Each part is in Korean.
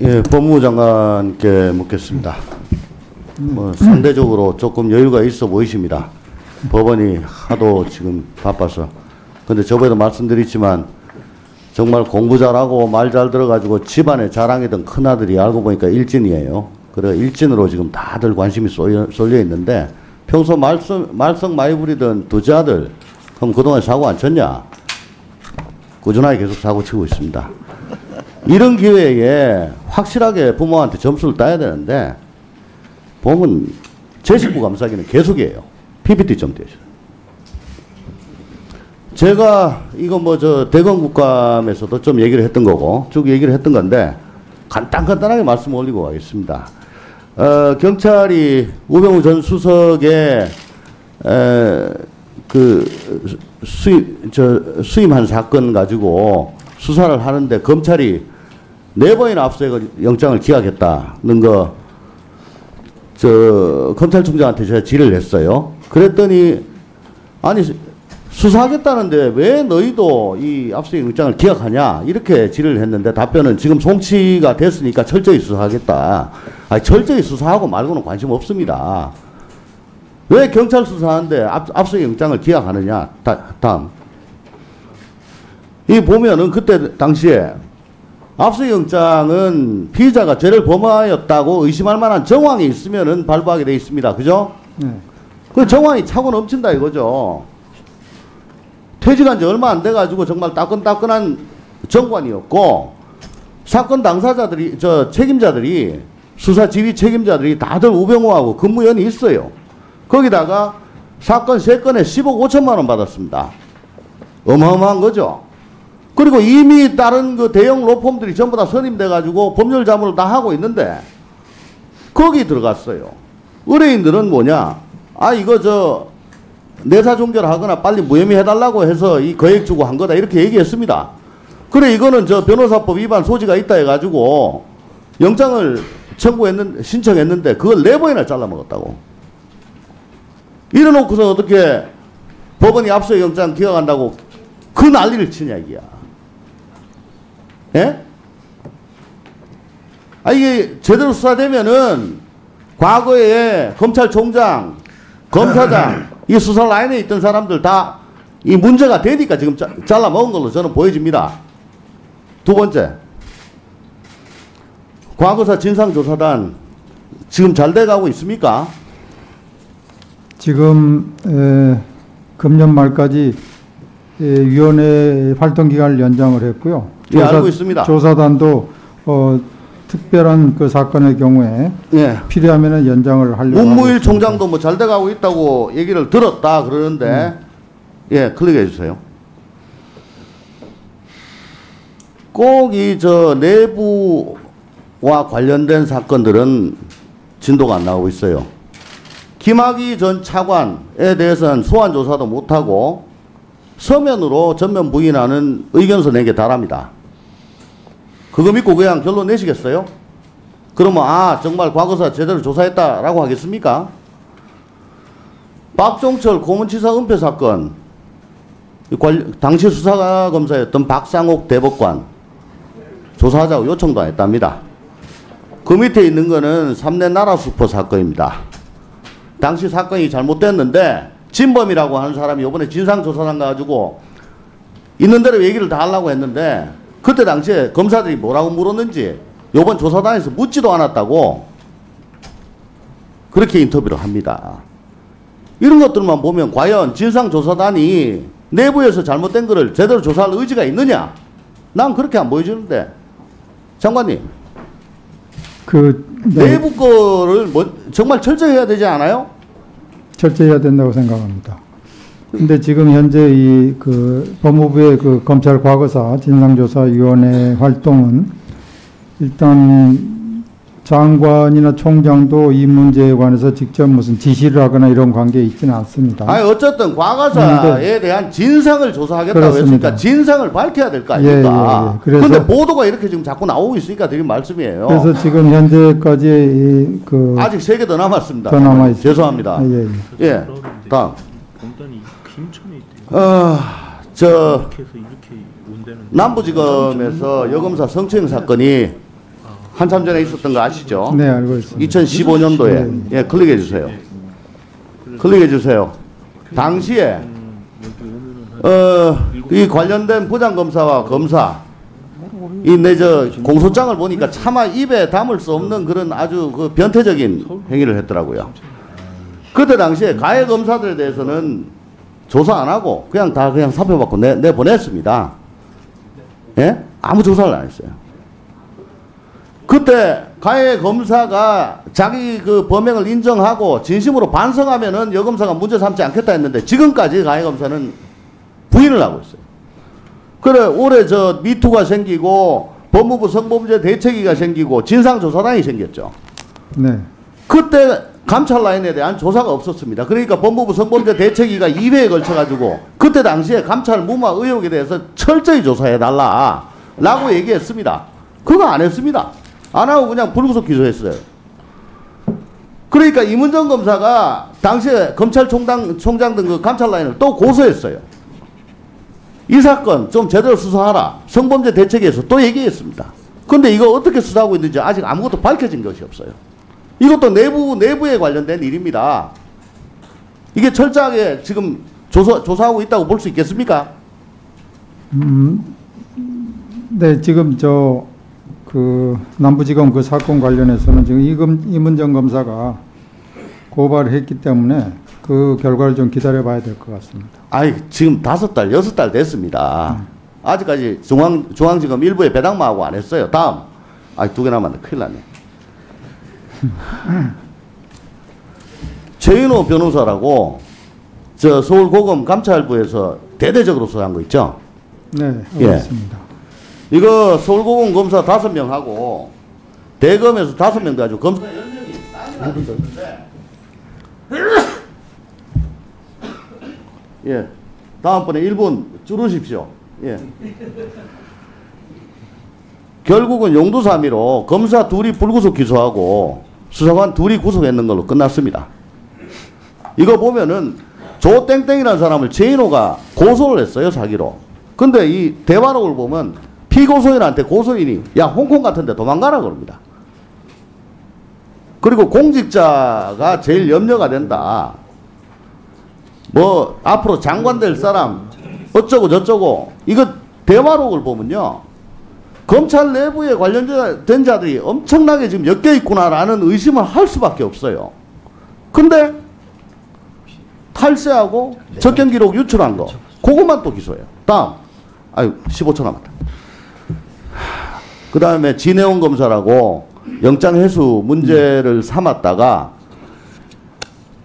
예, 법무부 장관께 묻겠습니다. 뭐 상대적으로 조금 여유가 있어 보이십니다. 법원이 하도 지금 바빠서. 근데 저번에도 말씀드렸지만 정말 공부 잘하고 말 잘 들어가지고 집안에 자랑이던 큰아들이 알고 보니까 일진이에요. 그래 일진으로 지금 다들 관심이 쏠려 있는데 평소 말썽 많이 부리던 두째 아들 그럼 그동안 사고 안 쳤냐? 꾸준하게 계속 사고 치고 있습니다. 이런 기회에 확실하게 부모한테 점수를 따야 되는데 보면 제 식구 감싸기는 계속이에요. PPT 좀 되죠. 제가 이거 뭐 저 대검 국감에서도 좀 얘기를 했던 거고 쭉 얘기를 했던 건데 간단하게 말씀 올리고 가겠습니다. 경찰이 우병우 전 수석의 그 수임한 사건 가지고 수사를 하는데 검찰이 4번이나 압수해서 영장을 기각했다는 거 검찰총장한테 제가 질의를 했어요. 그랬더니 아니 수사하겠다는데 왜 너희도 이 압수수색 영장을 기각하냐 이렇게 질의를 했는데 답변은 지금 송치가 됐으니까 철저히 수사하겠다. 아니 철저히 수사하고 말고는 관심 없습니다. 왜 경찰 수사하는데 압수수색 영장을 기각하느냐. 다음 이 보면은 그때 당시에 압수수색 영장은 피의자가 죄를 범하였다고 의심할 만한 정황이 있으면은 발부하게 돼 있습니다. 그죠? 그 정황이 차고 넘친다 이거죠. 퇴직한 지 얼마 안 돼가지고 정말 따끈따끈한 정관이었고 사건 당사자들이 책임자들이 수사 지휘 책임자들이 다들 우병우하고 근무연이 있어요. 거기다가 사건 3건에 10억 5천만 원 받았습니다. 어마어마한 거죠. 그리고 이미 다른 그 대형 로펌들이 전부 다 선임돼가지고 법률 자문을 다 하고 있는데 거기 들어갔어요. 의뢰인들은 뭐냐? 아 이거 내사 종결하거나 빨리 무혐의 해달라고 해서 이 거액 주고 한 거다 이렇게 얘기했습니다. 그래 이거는 변호사법 위반 소지가 있다 해가지고 영장을 신청했는데 그걸 4번이나 잘라먹었다고. 이래놓고서 어떻게 법원이 압수수색 영장 기각한다고 그 난리를 치냐 이게야. 예? 아 이게 제대로 수사되면은 과거에 검찰총장, 검사장 이 수사 라인에 있던 사람들 다 이 문제가 되니까 지금 잘라 먹은 걸로 저는 보여집니다. 두 번째, 과거사 진상조사단 지금 잘 돼가고 있습니까? 지금 금년 말까지 위원회 활동 기간을 연장을 했고요. 예, 알고 있습니다. 조사단도 특별한 그 사건의 경우에 예. 필요하면 연장을 하려고. 문무일 총장도 뭐 잘 돼가고 있다고 얘기를 들었다 그러는데 예, 클릭해 주세요. 꼭 이 내부와 관련된 사건들은 진도가 안 나오고 있어요. 김학의 전 차관에 대해서는 소환 조사도 못하고 서면으로 전면 부인하는 의견서 낸 게 다랍니다. 그거 믿고 그냥 결론 내시겠어요? 그러면 정말 과거사 제대로 조사했다라고 하겠습니까? 박종철 고문치사 은폐 사건 당시 수사검사였던 박상옥 대법관 조사하자고 요청도 안 했답니다. 그 밑에 있는 거는 3대 나라수포 사건입니다. 당시 사건이 잘못됐는데 진범이라고 하는 사람이 이번에 진상조사단 가지고 있는 대로 얘기를 다 하려고 했는데 그때 당시에 검사들이 뭐라고 물었는지 이번 조사단에서 묻지도 않았다고 그렇게 인터뷰를 합니다. 이런 것들만 보면 과연 진상조사단이 내부에서 잘못된 거를 제대로 조사할 의지가 있느냐? 난 그렇게 안 보여주는데. 장관님. 내부 거를 정말 철저히 해야 되지 않아요? 철저히 해야 된다고 생각합니다. 근데 지금 현재 법무부의 그 검찰 과거사 진상조사위원회 활동은 일단 장관이나 총장도 이 문제에 관해서 직접 무슨 지시를 하거나 이런 관계에 있지는 않습니다. 아니 어쨌든 과거사에 대한 진상을 조사하겠다고 했으니까 진상을 밝혀야 될 거 아닙니까? 그런데 보도가 이렇게 지금 자꾸 나오고 있으니까 드린 말씀이에요. 그래서 지금 현재까지 아직 3개 더 남았습니다. 더 남아 있습니다. 죄송합니다. 다음. 공단이 김천에 있대요. 남부지검에서 여검사 성추행 사건이 한참 전에 있었던 거 아시죠? 네, 알고 있습니다. 2015년도에 예, 클릭해 주세요. 클릭해 주세요. 당시에 이 관련된 부장검사와 검사 이 내저 공소장을 보니까 차마 입에 담을 수 없는 그런 아주 그 변태적인 행위를 했더라고요. 그때 당시에 가해 검사들에 대해서는 조사 안 하고 그냥 다 그냥 사표받고 내보냈습니다. 예? 아무 조사를 안 했어요. 그때 가해 검사가 자기 그 범행을 인정하고 진심으로 반성하면은 여검사가 문제 삼지 않겠다 했는데 지금까지 가해 검사는 부인을 하고 있어요. 그래 올해 저 미투가 생기고 법무부 성범죄 대책위가 생기고 진상조사단이 생겼죠. 네. 그때 감찰 라인에 대한 조사가 없었습니다. 그러니까 법무부 성범죄 대책위가 2회에 걸쳐가지고 그때 당시에 감찰 무마 의혹에 대해서 철저히 조사해달라 라고 얘기했습니다. 그거 안 했습니다. 안 하고 그냥 불구속 기소했어요. 그러니까 이문정 검사가 당시에 검찰총장 등 그 감찰 라인을 또 고소했어요. 이 사건 좀 제대로 수사하라. 성범죄 대책위에서 또 얘기했습니다. 근데 이거 어떻게 수사하고 있는지 아직 아무것도 밝혀진 것이 없어요. 이것도 내부에 관련된 일입니다. 이게 철저하게 지금 조사하고 있다고 볼 수 있겠습니까? 네, 지금 그 남부지검 그 사건 관련해서는 지금 이문정 검사가 고발을 했기 때문에 그 결과를 좀 기다려봐야 될 것 같습니다. 아이 지금 5달, 6달 됐습니다. 아직까지 중앙지검 일부에 배당마하고 안 했어요. 다음. 2개 남았네. 큰일 났네. 최인호 변호사라고 저 서울고검 감찰부에서 대대적으로 수사한 거 있죠? 네, 알겠습니다. 이거 서울고검 검사 5명하고 대검에서 5명 가지고 검사 10명이 땀이 났는데 예. 다음번에 1분 줄으십시오. 예. 결국은 용두사 혐의로 검사 둘이 불구속 기소하고 수사관 둘이 구속했는 걸로 끝났습니다. 이거 보면은 조땡땡이라는 사람을 최인호가 고소를 했어요, 사기로. 근데 이 대화록을 보면 피고소인한테 고소인이 야 홍콩 같은데 도망가라 그럽니다. 그리고 공직자가 제일 염려가 된다. 뭐 앞으로 장관 될 사람 어쩌고 저쩌고 이거 대화록을 보면요. 검찰 내부에 관련된 자들이 엄청나게 지금 엮여 있구나라는 의심을 할 수밖에 없어요. 근데 탈세하고 접견 기록 유출한 거 그것만 또 기소해요. 다음. 15초 남았다. 그 다음에 진해원 검사라고 영장 회수 문제를 삼았다가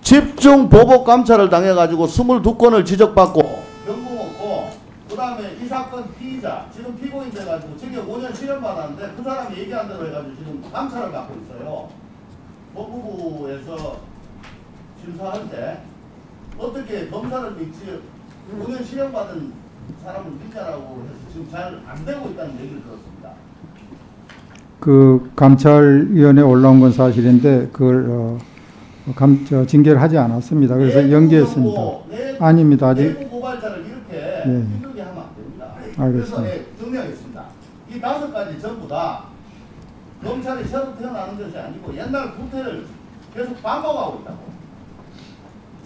집중 보복 감찰을 당해가지고 22건을 지적받고 병고 먹고 그 다음에 이 사건 피의자 지금 피고인 돼가지고 징역 5년 실형 받았는데 그 사람이 얘기한 대로 해가지고 지금 감찰을 받고 있어요. 법무부에서 심사할 때 어떻게 검사를 믿지 5년 실형 받은 사람을 믿자라고 해서 지금 잘 안 되고 있다는 얘기를 들었습니다. 그 감찰위원회 올라온 건 사실인데 그걸 징계를 하지 않았습니다. 그래서 연기했습니다. 아닙니다. 아직 내부 고발자를 이렇게 힘들게 하면 안 됩니다. 알겠습니다. 그래서 정리하겠습니다. 이 5가지 전부 다 검찰이 새로 태어나는 것이 아니고 옛날 구태를 계속 반복하고 있다고.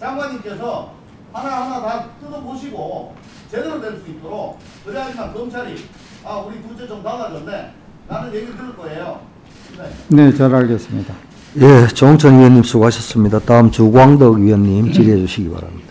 장관님께서 하나하나 다 뜯어보시고 제대로 될 수 있도록 그래야지만 검찰이 우리 둘째 좀 달라졌네. 나는 얘기 들을 거예요. 네, 잘 알겠습니다. 예, 정천 위원님 수고하셨습니다. 다음 주광덕 위원님 질의해 주시기 바랍니다.